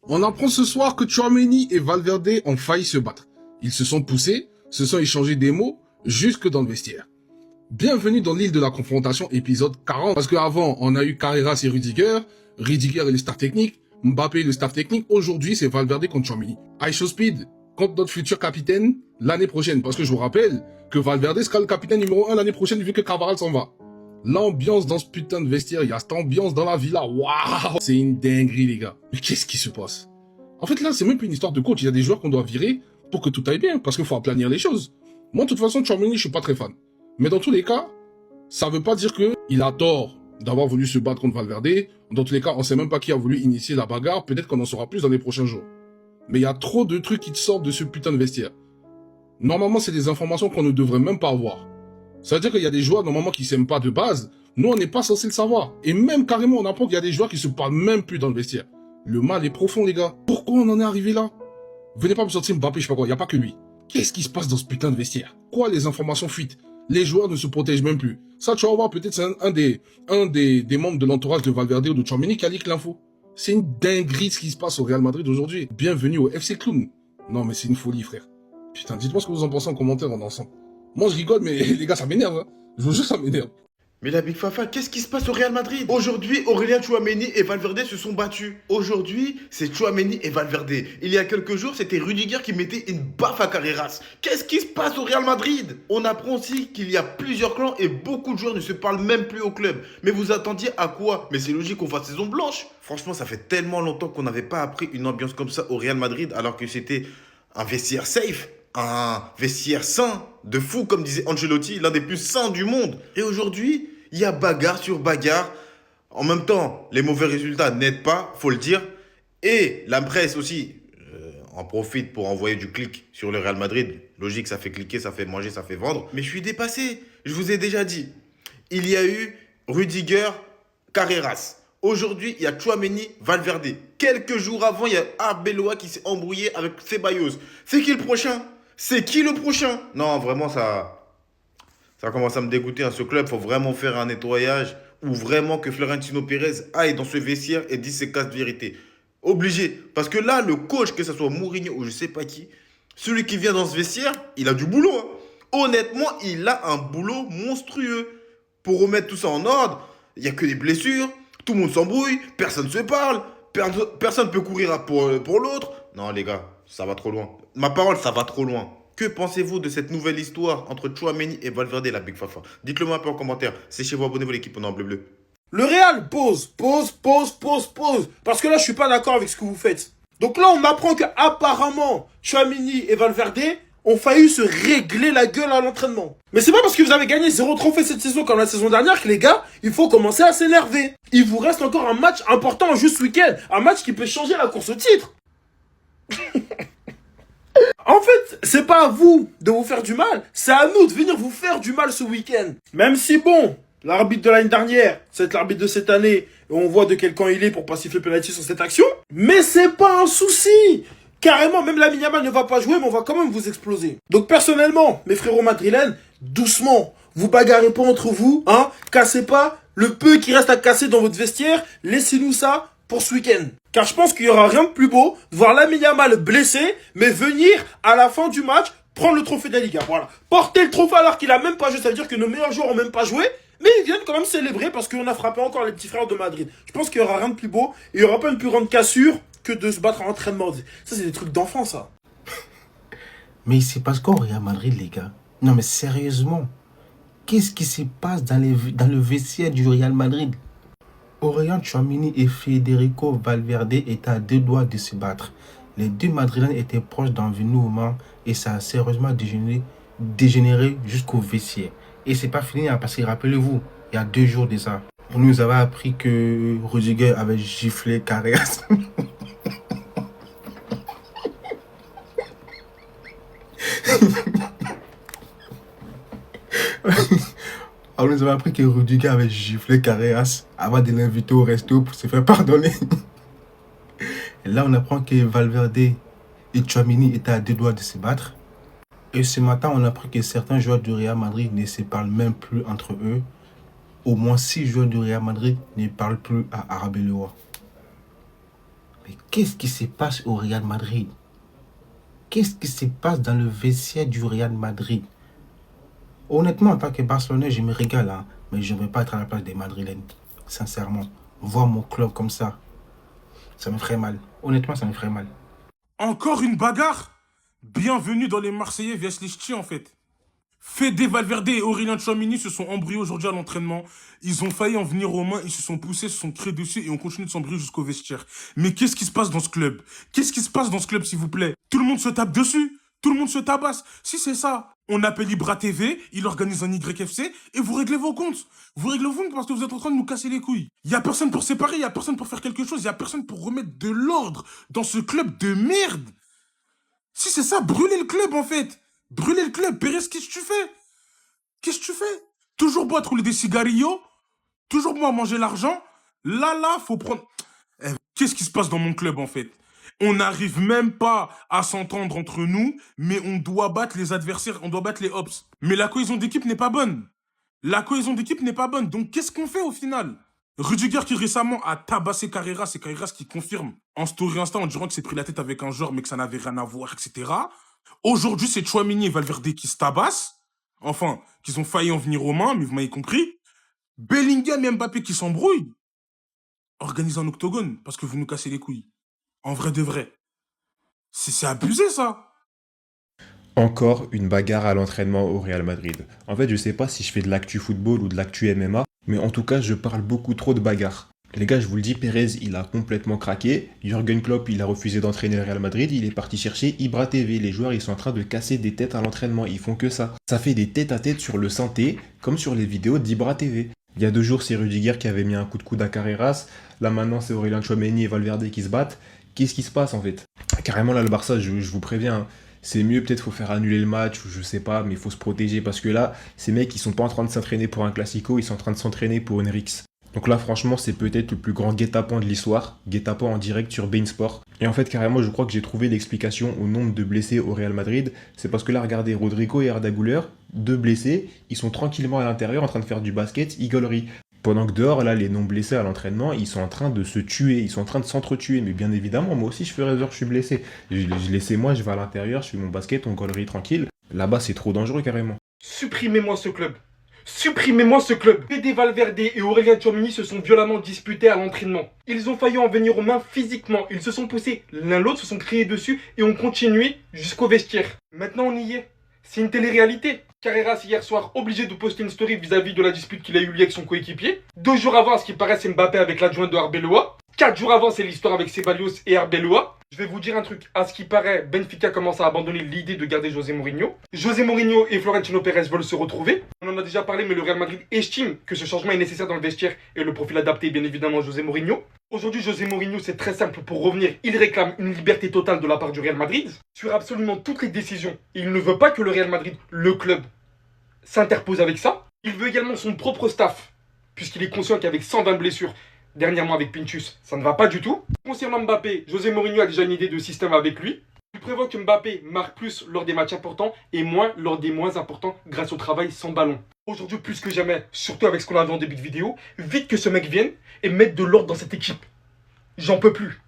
On apprend ce soir que Tchouaméni et Valverde ont failli se battre. Ils se sont poussés, se sont échangés des mots, jusque dans le vestiaire. Bienvenue dans l'île de la confrontation, épisode 40. Parce qu'avant, on a eu Carreras et Rudiger est le staff technique, Mbappé le staff technique. Aujourd'hui, c'est Valverde contre Tchouaméni. I Show Speed contre notre futur capitaine l'année prochaine. Parce que je vous rappelle que Valverde sera le capitaine numéro 1 l'année prochaine vu que Carvajal s'en va. L'ambiance dans ce putain de vestiaire, il y a cette ambiance dans la villa. Waouh, c'est une dinguerie, les gars. Mais qu'est-ce qui se passe? En fait, là, c'est même plus une histoire de coach. Il y a des joueurs qu'on doit virer pour que tout aille bien, parce qu'il faut aplanir les choses. Moi, de toute façon, Tchouaméni, je suis pas très fan. Mais dans tous les cas, ça veut pas dire que il a tort d'avoir voulu se battre contre Valverde. Dans tous les cas, on sait même pas qui a voulu initier la bagarre. Peut-être qu'on en saura plus dans les prochains jours. Mais il y a trop de trucs qui sortent de ce putain de vestiaire. Normalement, c'est des informations qu'on ne devrait même pas avoir. Ça veut dire qu'il y a des joueurs, normalement, qui s'aiment pas de base. Nous, on n'est pas censé le savoir. Et même, carrément, on apprend qu'il y a des joueurs qui se parlent même plus dans le vestiaire. Le mal est profond, les gars. Pourquoi on en est arrivé là? Venez pas me sortir Mbappé, je sais pas quoi. Il y a pas que lui. Qu'est-ce qui se passe dans ce putain de vestiaire? Quoi, les informations fuitent? Les joueurs ne se protègent même plus. Ça, tu vas voir, peut-être c'est un des membres de l'entourage de Valverde ou de Tchouaméni qui a leak l'info. C'est une dinguerie ce qui se passe au Real Madrid aujourd'hui. Bienvenue au FC Clown. Non, mais c'est une folie, frère. Putain, dites-moi ce que vous en pensez en commentaire en ensemble. Moi, je rigole, mais les gars, ça m'énerve, hein. Je vous jure, ça m'énerve. Mais la Big Fafa, qu'est-ce qui se passe au Real Madrid? Aujourd'hui, Aurélien Tchouaméni et Valverde se sont battus. Aujourd'hui, c'est Tchouaméni et Valverde. Il y a quelques jours, c'était Rudiger qui mettait une baffe à Carreras. Qu'est-ce qui se passe au Real Madrid? On apprend aussi qu'il y a plusieurs clans et beaucoup de joueurs ne se parlent même plus au club. Mais vous attendiez à quoi? Mais c'est logique qu'on fasse saison blanche. Franchement, ça fait tellement longtemps qu'on n'avait pas appris une ambiance comme ça au Real Madrid alors que c'était un vestiaire safe. Un vestiaire sain, de fou, comme disait Ancelotti, l'un des plus sains du monde. Et aujourd'hui, il y a bagarre sur bagarre. En même temps, les mauvais résultats n'aident pas, faut le dire. Et la presse aussi en profite pour envoyer du clic sur le Real Madrid. Logique, ça fait cliquer, ça fait manger, ça fait vendre. Mais je suis dépassé, je vous ai déjà dit. Il y a eu Rudiger, Carreras. Aujourd'hui, il y a Tchouaméni, Valverde. Quelques jours avant, il y a Arbeloa qui s'est embrouillé avec Ceballos. C'est qui le prochain? C'est qui le prochain? Non, vraiment, ça commence à me dégoûter. Ce club, faut vraiment faire un nettoyage ou vraiment que Florentino Pérez aille dans ce vestiaire et dise ses casses de vérité. Obligé. Parce que là, le coach, que ce soit Mourinho ou je sais pas qui, celui qui vient dans ce vestiaire, il a du boulot, hein. Honnêtement, il a un boulot monstrueux. Pour remettre tout ça en ordre, il n'y a que des blessures, tout le monde s'embrouille, personne ne se parle, personne ne peut courir pour l'autre. Non, les gars, ça va trop loin. Ma parole, ça va trop loin. Que pensez-vous de cette nouvelle histoire entre Tchouaméni et Valverde et la Big Fafa? Dites-le moi un peu en commentaire. Séchez-vous, abonnez-vous l'équipe, on est en bleu. Le Real, pause. Parce que là, je suis pas d'accord avec ce que vous faites. Donc là, on apprend que apparemment, Tchouaméni et Valverde ont failli se régler la gueule à l'entraînement. Mais c'est pas parce que vous avez gagné 0 trophée cette saison comme la saison dernière que les gars, il faut commencer à s'énerver. Il vous reste encore un match important juste ce week-end. Un match qui peut changer la course au titre. En fait, c'est pas à vous de vous faire du mal, c'est à nous de venir vous faire du mal ce week-end. Même si bon, l'arbitre de l'année dernière, c'est l'arbitre de cette année, et on voit de quel camp il est pour pas siffler penalty sur cette action. Mais c'est pas un souci. Carrément, même Lamine Yamal ne va pas jouer, mais on va quand même vous exploser. Donc personnellement, mes frérots madrilènes, doucement, vous bagarrez pas entre vous, hein, cassez pas le peu qui reste à casser dans votre vestiaire, laissez-nous ça pour ce week-end. Car je pense qu'il y aura rien de plus beau de voir Lamine Yamal blessé, mais venir à la fin du match prendre le trophée de la Liga. Voilà. Porter le trophée alors qu'il a même pas joué, ça veut dire que nos meilleurs joueurs ont même pas joué, mais ils viennent quand même célébrer parce qu'on a frappé encore les petits frères de Madrid. Je pense qu'il y aura rien de plus beau et il y aura pas une plus grande cassure que de se battre en entraînement. Ça, c'est des trucs d'enfant, ça. Mais il se passe quoi au Real Madrid, les gars? Non, mais sérieusement, qu'est-ce qui se passe dans le vestiaire du Real Madrid? Aurélien Tchouaméni et Federico Valverde étaient à 2 doigts de se battre. Les deux Madrilènes étaient proches d'un mouvement et ça a sérieusement dégénéré jusqu'au vestiaire. Et c'est pas fini, hein, parce que rappelez-vous, il y a 2 jours de ça, on nous avait appris que Rudiger avait giflé Carreras. On nous avait appris que Rudiger avait giflé Carreras avant de l'inviter au resto pour se faire pardonner. Et là, on apprend que Valverde et Tchouaméni étaient à 2 doigts de se battre. Et ce matin, on apprend que certains joueurs du Real Madrid ne se parlent même plus entre eux. Au moins 6 joueurs du Real Madrid ne parlent plus à Arbeloa. Mais qu'est-ce qui se passe au Real Madrid? Qu'est-ce qui se passe dans le vestiaire du Real Madrid? Honnêtement, en tant que Barcelonais, je me régale, hein, mais je ne veux pas être à la place des Madrilènes. Sincèrement, voir mon club comme ça me ferait mal. Honnêtement, ça me ferait mal. Encore une bagarre? Bienvenue dans les Marseillais vs les Ch'tis en fait. Fede Valverde et Aurélien Tchouaméni se sont embrouillés aujourd'hui à l'entraînement. Ils ont failli en venir aux mains, ils se sont poussés, se sont créés dessus et on continue de s'embrouiller jusqu'au vestiaire. Mais qu'est-ce qui se passe dans ce club? Qu'est-ce qui se passe dans ce club s'il vous plaît? Tout le monde se tape dessus, tout le monde se tabasse. Si c'est ça, on appelle Ibra TV, il organise un YFC et vous réglez vos comptes. Vous réglez vos comptes parce que vous êtes en train de nous casser les couilles. Il y a personne pour séparer, il y a personne pour faire quelque chose, il y a personne pour remettre de l'ordre dans ce club de merde. Si c'est ça, brûlez le club en fait. Brûlez le club. Pérez, qu'est-ce que tu fais? Qu'est-ce que tu fais? Toujours beau à rouler des cigarillos, toujours beau à manger l'argent. Là, faut prendre... Qu'est-ce qui se passe dans mon club en fait? On n'arrive même pas à s'entendre entre nous, mais on doit battre les adversaires, on doit battre les Hops. Mais la cohésion d'équipe n'est pas bonne. La cohésion d'équipe n'est pas bonne. Donc qu'est-ce qu'on fait au final? Rudiger qui récemment a tabassé Carreras, et Carreras qui confirme en story Insta en disant que s'est pris la tête avec un joueur mais que ça n'avait rien à voir, etc. Aujourd'hui, c'est Tchouaméni et Valverde qui se tabassent. Enfin, qu'ils ont failli en venir aux mains, mais vous m'avez compris. Bellingham et Mbappé qui s'embrouillent. Organisez un octogone parce que vous nous cassez les couilles. En vrai de vrai. C'est abusé ça. Encore une bagarre à l'entraînement au Real Madrid. En fait, je sais pas si je fais de l'actu football ou de l'actu MMA, mais en tout cas, je parle beaucoup trop de bagarres. Les gars, je vous le dis, Pérez, il a complètement craqué. Jürgen Klopp, il a refusé d'entraîner le Real Madrid. Il est parti chercher Ibra TV. Les joueurs, ils sont en train de casser des têtes à l'entraînement. Ils font que ça. Ça fait des têtes à tête sur le synthé, comme sur les vidéos d'Ibra TV. Il y a 2 jours, c'est Rudiger qui avait mis un coup de coude à Carreras. Là, maintenant, c'est Aurélien Tchouaméni et Valverde qui se battent. Qu'est-ce qui se passe, en fait? Carrément, là, le Barça, je vous préviens, hein, c'est mieux, peut-être, faut faire annuler le match, ou je sais pas, mais il faut se protéger, parce que là, ces mecs, ils sont pas en train de s'entraîner pour un Classico, ils sont en train de s'entraîner pour une Rix. Donc là, franchement, c'est peut-être le plus grand guet-apens de l'histoire. Guet-apens en direct sur Bein Sport. Et en fait, carrément, je crois que j'ai trouvé l'explication au nombre de blessés au Real Madrid. C'est parce que là, regardez, Rodrigo et Arda Güler, 2 blessés, ils sont tranquillement à l'intérieur en train de faire du basket, ils gaulerie. Pendant que dehors, là, les non-blessés à l'entraînement, ils sont en train de se tuer, ils sont en train de s'entretuer. Mais bien évidemment, moi aussi, je ferais heure, je suis blessé. Je laissais moi, je vais à l'intérieur, je fais mon basket, on gaulerie tranquille. Là-bas, c'est trop dangereux, carrément. Supprimez-moi ce club. Supprimez-moi ce club. Fede Valverde et Aurélien Tchouaméni se sont violemment disputés à l'entraînement. Ils ont failli en venir aux mains physiquement. Ils se sont poussés l'un l'autre, se sont criés dessus et ont continué jusqu'au vestiaire. Maintenant, on y est. C'est une télé-réalité. Carreras hier soir obligé de poster une story vis-à-vis de la dispute qu'il a eu lieu avec son coéquipier. 2 jours avant, à ce qui paraît, c'est Mbappé avec l'adjoint de Arbeloa. 4 jours avant, c'est l'histoire avec Ceballos et Arbeloa. Je vais vous dire un truc. À ce qui paraît, Benfica commence à abandonner l'idée de garder José Mourinho. José Mourinho et Florentino Pérez veulent se retrouver. On en a déjà parlé, mais le Real Madrid estime que ce changement est nécessaire dans le vestiaire et le profil adapté, bien évidemment, José Mourinho. Aujourd'hui, José Mourinho, c'est très simple pour revenir. Il réclame une liberté totale de la part du Real Madrid sur absolument toutes les décisions. Il ne veut pas que le Real Madrid, le club, s'interpose avec ça. Il veut également son propre staff, puisqu'il est conscient qu'avec 120 blessures, dernièrement avec Pinchus, ça ne va pas du tout. Concernant Mbappé, José Mourinho a déjà une idée de système avec lui. Il prévoit que Mbappé marque plus lors des matchs importants et moins lors des moins importants grâce au travail sans ballon. Aujourd'hui, plus que jamais, surtout avec ce qu'on a vu en début de vidéo, vite que ce mec vienne et mette de l'ordre dans cette équipe. J'en peux plus.